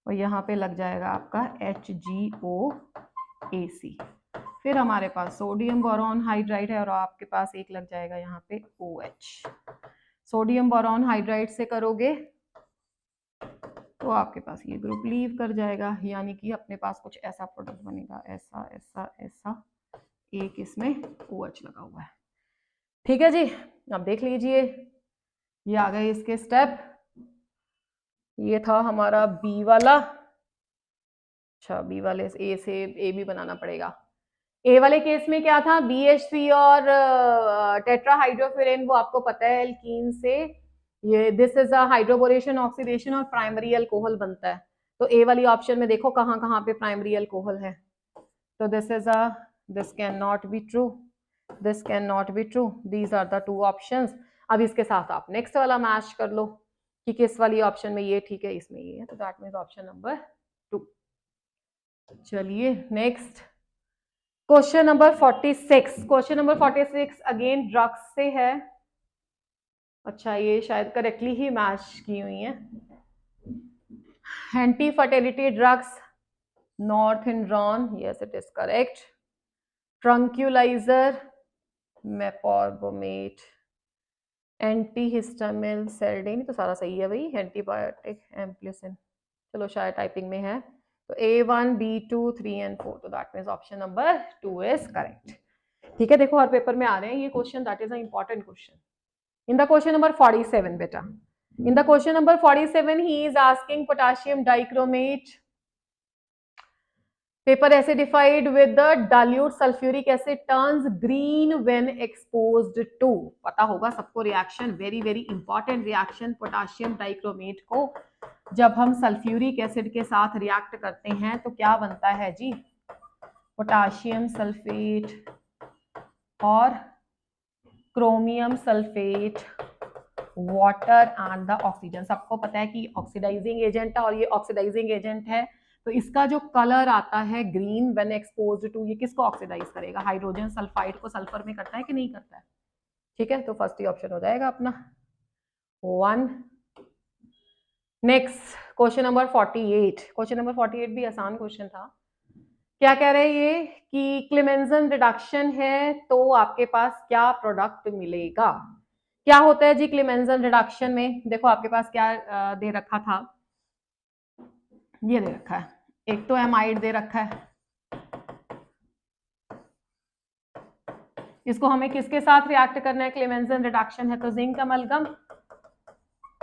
और यहाँ पे लग जाएगा आपका HgOAC। फिर हमारे पास सोडियम बोरॉन हाइड्राइड है और आपके पास एक लग जाएगा यहाँ पे OH। सोडियम बोरॉन हाइड्राइड से करोगे तो आपके पास ये ग्रुप लीव कर जाएगा, यानी कि अपने पास कुछ ऐसा प्रोडक्ट बनेगा, ऐसा ऐसा ऐसा, एक इसमें OH लगा हुआ है, ठीक है जी। अब देख लीजिए ये आ गए इसके स्टेप, ये था हमारा बी वाला, अच्छा बी वाले ए से ए भी बनाना पड़ेगा। ए वाले केस में क्या था, BH3 और टेट्राहाइड्रोफ्यूरेन, वो आपको पता है एल्कीन से ये this is a hydroboration oxidation और प्राइमरी अल्कोहल बनता है। तो ए वाली ऑप्शन में देखो कहाँ कहाँ पे प्राइमरी अल्कोहल है, तो this can not be true, this can not be true, these are the two options. अब इसके साथ आप नेक्स्ट वाला मैच कर लो कि किस वाली ऑप्शन में ये ठीक है, इसमें ये है, तो दैट मीन्स ऑप्शन नंबर 2। चलिए next question number 46। Question number 46 again drugs से है। अच्छा, ये शायद करेक्टली ही मैच की हुई है। Anti fertility drugs, norethindrone, yes it is correct. Tranquilliser, meprobamate, antihistamine, seldane, तो सारा सही है भाई। एंटीबायोटिक, एम्प्लिसिन, चलो शायद टाइपिंग में है। तो A1, B2, 3 and 4, तो that means option number 2 is correct. ठीक है, देखो हर पेपर में आ रहे हैं ये question, that is a important question. In the question number 47 बेटा, इन the question number 47 he is asking potassium dichromate paper acidified with the dilute sulfuric acid turns green when exposed to, पता होगा सबको reaction, very very important reaction. Potassium dichromate को जब हम सल्फ्यूरिक एसिड के साथ रिएक्ट करते हैं तो क्या बनता है जी? पोटेशियम सल्फेट और chromium sulphate, water and the oxygen. सबको पता है कि ऑक्सीडाइजिंग एजेंट है और ये ऑक्सीडाइजिंग एजेंट है, तो इसका जो कलर आता है ग्रीन व्हेन एक्सपोज्ड टू, ये किसको ऑक्सीडाइज करेगा? हाइड्रोजन सल्फाइड को सल्फर में करता है कि नहीं करता है? ठीक है, तो फर्स्ट ही ऑप्शन हो जाएगा अपना 1। Next question number 48। Question number 48 भी आसान क्वेश्चन था। क्या कह रहे हैं ये कि क्लेमेंजन रिडक्शन है तो आपके पास क्या प्रोडक्ट मिलेगा? क्या होता है जी क्लेमेंजन रिडक्शन में? देखो आपके पास क्या दे रखा था, ये दे रखा है, एक तो एमाइड दे रखा है, इसको हमें किसके साथ रिएक्ट करना है? क्लेमेंजन रिडक्शन है तो zinc amalgam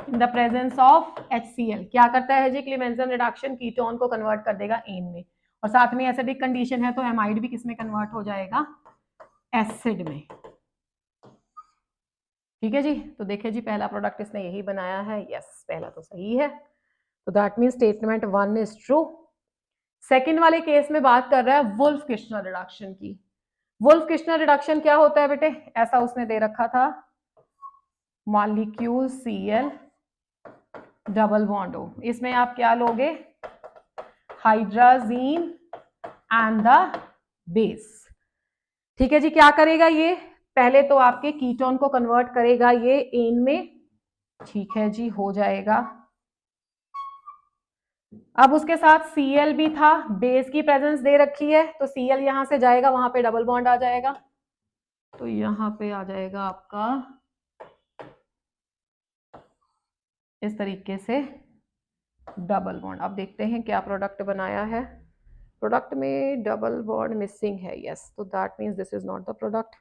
in the presence of HCl क्या करता है जी? क्लेमेंजन रिडक्शन कीटोन को कन्वर्ट कर देगा एन में, और साथ में एसिडिक कंडीशन है तो एमाइड भी किस में कन्वर्ट हो जाएगा? एसिड में। ठीक है जी, तो देखिए जी पहला प्रोडक्ट इसने यही बनाया है, यस पहला तो सही है, तो that mean statement 1 is true. Second वाले केस में बात कर रहा है वुल्फ किश्नर रिडक्शन की। वुल्फ किश्नर रिडक्शन क्या होता है बेटे? ऐसा उसने दे रखा था, molecule Cl double bond O, इसमें आप क्या लोगे? Hydrazine and the base. ठीक है जी, क्या करेगा ये? पहले तो आपके कीटोन को कन्वर्ट करेगा ये एन में, ठीक है जी, हो जाएगा। अब उसके साथ Cl भी था, बेस की प्रेजेंस दे रखी है, तो Cl यहां से जाएगा, वहां पे डबल बॉन्ड आ जाएगा, तो यहां पे आ जाएगा आपका इस तरीके से डबल बॉन्ड। अब देखते हैं क्या प्रोडक्ट बनाया है। प्रोडक्ट में डबल बॉन्ड मिसिंग है, यस, तो that means this is not the product.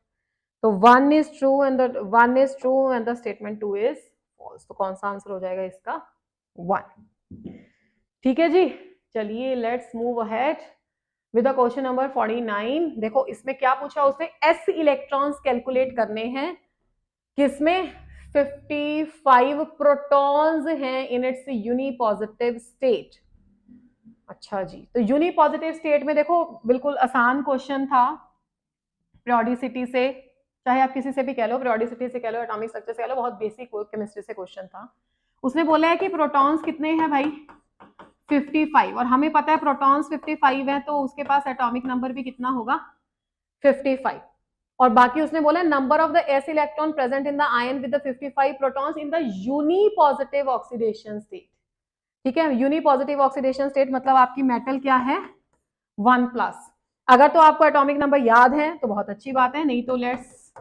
तो 1 is true and the statement 2 is false. तो कौन सा आंसर हो जाएगा इसका? 1। ठीक है जी, चलिए let's move ahead with the question number 49। देखो इसमें क्या पूछा उसने? s इलेक्ट्रॉन्स कैलकुलेट करने हैं, किसमें? 55 प्रोटॉन्स हैं इन इट्स यूनिपॉजिटिव स्टेट। अच्छा जी, तो यूनिपॉजिटिव स्टेट में देखो बिल्कुल आसान क्वेश्चन था, periodicity से, चाहे आप किसी से भी कह लो, periodicity से कह लो, एटॉमिक स्ट्रक्चर से कह लो, बहुत बेसिक केमिस्ट्री से क्वेश्चन था। उसने बोला है कि प्रोटॉन्स कितने हैं भाई? 55, और हमें पता है प्रोटॉन्स 55 है, तो उसके पास एटॉमिक नंबर भी कितना होगा? 55। और बाकी उसने बोला number of the s electron present in the ion with the 55 protons in the unipositive oxidation state. ठीक है, यूनिपॉजिटिव ऑक्सीडेशन स्टेट मतलब आपकी मेटल क्या है? 1+। अगर तो आपको एटॉमिक नंबर याद है तो बहुत अच्छी बात है, नहीं तो let's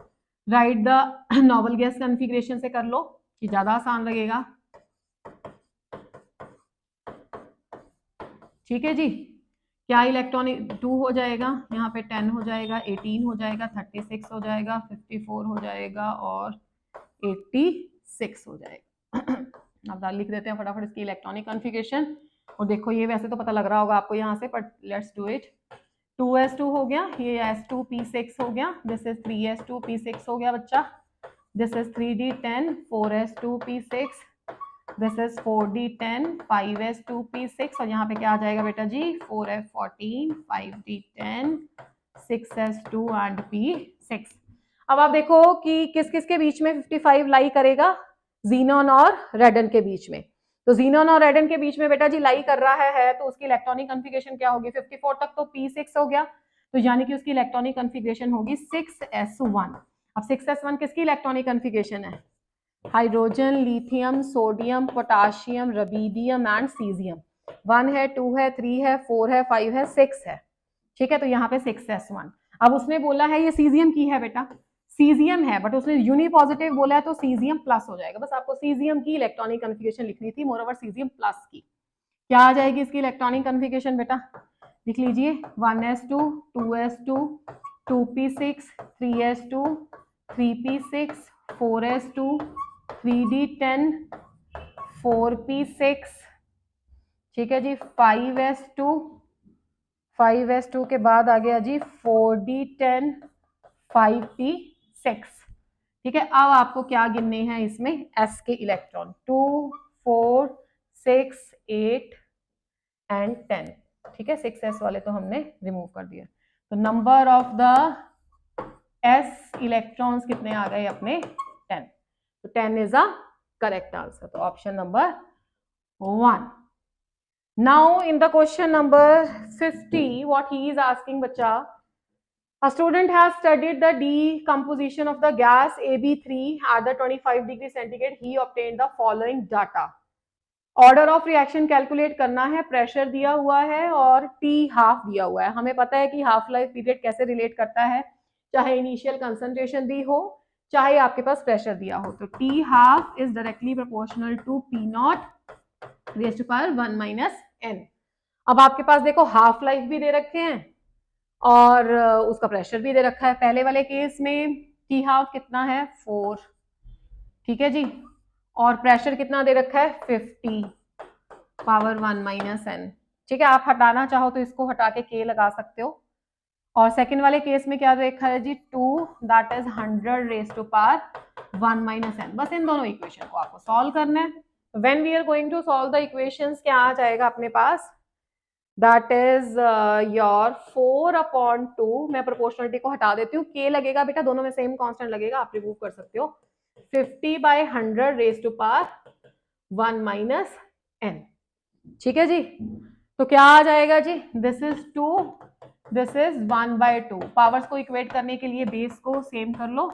write the noble gas configuration से कर लो कि ज्यादा आसान लगेगा। ठीक है जी, क्या इलेक्ट्रॉन 2 हो जाएगा, यहाँ पे 10 हो जाएगा, 18 हो जाएगा, 36 हो जाएगा, 54 हो जाएगा और 86 हो जाएगा। अब लिख देते हैं फटाफट इसकी इलेक्ट्रॉनिक कॉन्फ़िगरेशन। और देखो ये वैसे तो पता लग रहा होगा आपको यहाँ से, but let's do it. 2s2 हो गया, ये s2p6 हो गया, दिस इज 3s2p6 हो गया बच्चा, this is 3d10, 4s2p6, this is 4d10, 5s2p6, और यहाँ पे क्या आ जाएगा बेटा जी? 4f14, 5d10, 6s2 and p6। अब आप देखो कि किस किस के बीच में 55 लाई करेगा, जीनॉन और रेडन के बीच में। तो जीनॉन और रेडन के बीच में बेटा जी लाई कर रहा है, तो उसकी इलेक्ट्रॉनिक कॉन्फ़िगरेशन क्या होगी, 54 तक तो P6 हो गया, तो यानी कि उसकी इलेक्ट्रॉनिक कॉन्फ़िगरेशन होगी 6s1। अब 6s1 किसकी इलेक्ट्रॉनिक कॉन्फ़िगरेशन है, hydrogen, lithium, sodium, potassium, rubidium and caesium. 1 है, 2 है, 3 है, 4 है, 5 है, 6 है, ठीक है, तो यहाँ पे 6s1। अब उसने बोला है ये सीजियम की है बेटा, सीजियम है, बट उसने यूनि पॉजिटिव बोला है तो सीजियम प्लस हो जाएगा, बस आपको सीजियम की इलेक्ट्रॉनिक कॉन्फ़िगरेशन लिखनी थी, मोरओवर सीजियम प्लस की। क्या आ जाएगी इसकी इलेक्ट्रॉनिक कॉन्फ़िगरेशन बेटा, लिख लीजिए 1s2, 2s2, 2p6, 3s2, 3p6, 4s2, 3d10, 4p6, ठीक है जी, 5s2, 5s2 के बाद आ गया जी 4d10, 5p6, ठीक है। अब आपको क्या गिनने हैं इसमें, s के इलेक्ट्रॉन, 2, 4, 6, 8 एंड 10, ठीक है, 6s वाले तो हमने रिमूव कर दिए, तो number of the s electrons कितने आ गए अपने, 10, तो 10 इज अ करेक्ट आंसर, तो option number 1। Now in the question number 50, what he is asking bacha, a student has studied the decomposition of the gas AB3 at the 25 degree centigrade. He obtained the following data. Order of reaction calculate करना है, प्रेशर दिया हुआ है और टी हाफ दिया हुआ है। हमें पता है कि हाफ लाइफ पीरियड कैसे रिलेट करता है, चाहे इनिशियल कंसंट्रेशन दी हो, चाहे आपके पास प्रेशर दिया हो, तो T half is directly proportional to P naught raised to power 1 minus N. अब आपके पास देखो हाफ लाइफ भी दे रखे हैं और उसका प्रेशर भी दे रखा है। पहले वाले केस में टी हाफ कितना है 4, ठीक है जी, और प्रेशर कितना दे रखा है 50 पावर 1 माइनस एन, ठीक है। आप हटाना चाहो तो इसको हटा के के लगा सकते हो। और सेकंड वाले केस में क्या देखा है जी 2, that is 100 raised to power 1 minus N. बस इन दोनों इक्वेशन को आपको सॉल्व करना है। When we are going to solve the equations, क्या आ जाएगा अपने पास, दैट इज योर 4/2। मैं प्रोपोर्शनलिटी को हटा देती हूँ, के लगेगा बेटा, दोनों में सेम कांस्टेंट लगेगा, आप रिमूव कर सकते हो, 50/100 raised to power 1 minus N, ठीक है जी। तो क्या आ जाएगा जी, this is 2, this is 1/2। Powers को इक्वेट करने के लिए बेस को सेम कर लो,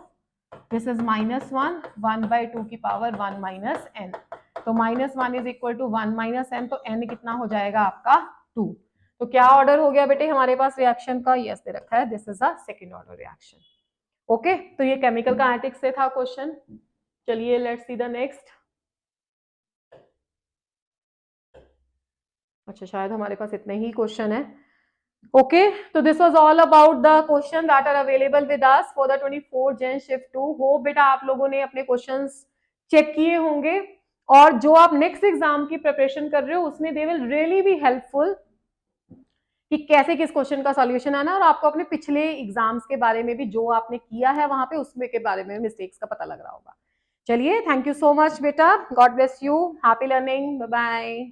दिस इज -1, 1/2 की पावर 1 माइनस एन, तो -1 is equal to 1 minus N, तो एन कितना हो जाएगा आपका 2। तो क्या ऑर्डर हो गया बेटे हमारे पास रिएक्शन का, यस दे रखा है, this is a second order reaction. Okay, तो ये केमिकल काइनेटिक्स से था क्वेश्चन। चलिए लेट्स सी द नेक्स्ट। अच्छा, शायद हमारे पास इतने ही क्वेश्चन है। ओके, तो this was all about the question that are available with us for the 24 Gen shift 2। Hope बेटा आप लोगों ने अपने क्वेश्चंस चेक किए होंगे, और जो आप नेक्स्ट एग्जाम की प्रिपरेशन कर रहे हो उसमें they will really be helpful कि कैसे किस क्वेश्चन का सॉल्यूशन आना, और आपको अपने पिछले एग्जाम्स के बारे में भी जो आपने किया है वहां पे उसमें के बारे में मिस्टेक्स का पता लग रहा होगा। चलिए, थैंक यू सो मच बेटा, God bless you, happy learning, bye bye.